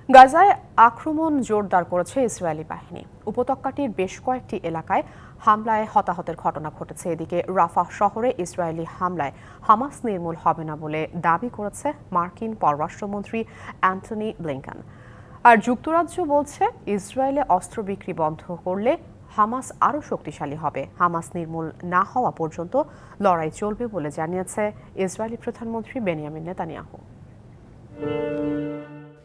গাজায় আক্রমণ জোরদার করেছে ইসরায়েলি বাহিনী। উপত্যকাটির বেশ কয়েকটি এলাকায় হামলায় হতাহতের ঘটনা ঘটেছে। এদিকে রাফাহ শহরে ইসরায়েলি হামলায় হামাস নির্মূল হবে না বলে দাবি করেছে মার্কিন পররাষ্ট্রমন্ত্রী অ্যান্টনি ব্লিংকেন। আর যুক্তরাজ্য বলছে ইসরায়েলে অস্ত্র বিক্রি বন্ধ করলে হামাস আরও শক্তিশালী হবে। হামাস নির্মূল না হওয়া পর্যন্ত লড়াই চলবে বলে জানিয়েছে ইসরায়েলি প্রধানমন্ত্রী বেনিয়ামিন নেতানিয়াহু।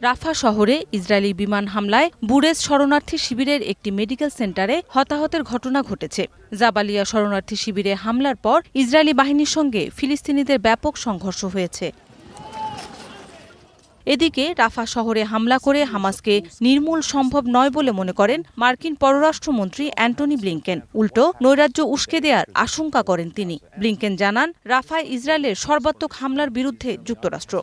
রাফা শহরে ইসরায়েলি বিমান হামলায় বুরেজ শরণার্থী শিবিরের একটি মেডিকেল সেন্টারে হতাহতের ঘটনা ঘটেছে। জাবালিয়া শরণার্থী শিবিরে হামলার পর ইসরায়েলি বাহিনীর সঙ্গে ফিলিস্তিনিদের ব্যাপক সংঘর্ষ হয়েছে। এদিকে রাফা শহরে হামলা করে হামাসকে নির্মূল সম্ভব নয় বলে মনে করেন মার্কিন পররাষ্ট্রমন্ত্রী অ্যান্টনি ব্লিংকেন। উল্টো নৈরাজ্য উস্কে দেওয়ার আশঙ্কা করেন তিনি। ব্লিংকেন জানান, রাফায় ইসরায়েলের সর্বাত্মক হামলার বিরুদ্ধে যুক্তরাষ্ট্র।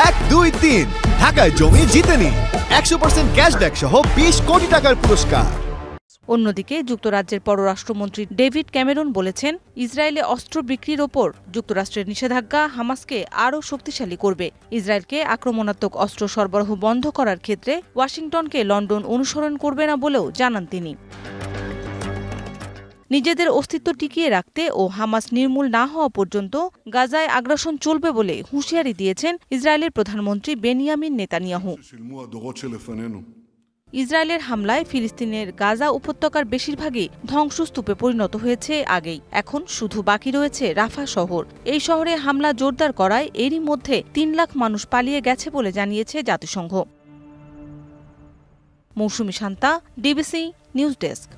1, 2, 3 ঢাকায় জমি জিতে নিন 100% ক্যাশব্যাক সহ 20 কোটি টাকার পুরস্কার। অন্যদিকে যুক্তরাজ্যের পররাষ্ট্রমন্ত্রী ডেভিড ক্যামেরন বলেছেন, ইসরায়েলে অস্ত্র বিক্রির ওপর যুক্তরাষ্ট্রের নিষেধাজ্ঞা হামাসকে আরও শক্তিশালী করবে। ইসরায়েলকে আক্রমণাত্মক অস্ত্র সরবরাহ বন্ধ করার ক্ষেত্রে ওয়াশিংটনকে লন্ডন অনুসরণ করবে না বলেও জানান তিনি। নিজেদের অস্তিত্ব টিকিয়ে রাখতে ও হামাস নির্মূল না হওয়া পর্যন্ত গাজায় আগ্রাসন চলবে বলে হুঁশিয়ারি দিয়েছেন ইসরায়েলের প্রধানমন্ত্রী বেনিয়ামিন নেতানিয়াহু। ইসরায়েলের হামলায় ফিলিস্তিনের গাজা উপত্যকার বেশিরভাগই ধ্বংসস্তূপে পরিণত হয়েছে আগেই। এখন শুধু বাকি রয়েছে রাফা শহর। এই শহরে হামলা জোরদার করায় এরই মধ্যে 3 লাখ মানুষ পালিয়ে গেছে বলে জানিয়েছে জাতিসংঘ। মৌসুমী শান্তা, ডিবিসি নিউজ ডেস্ক।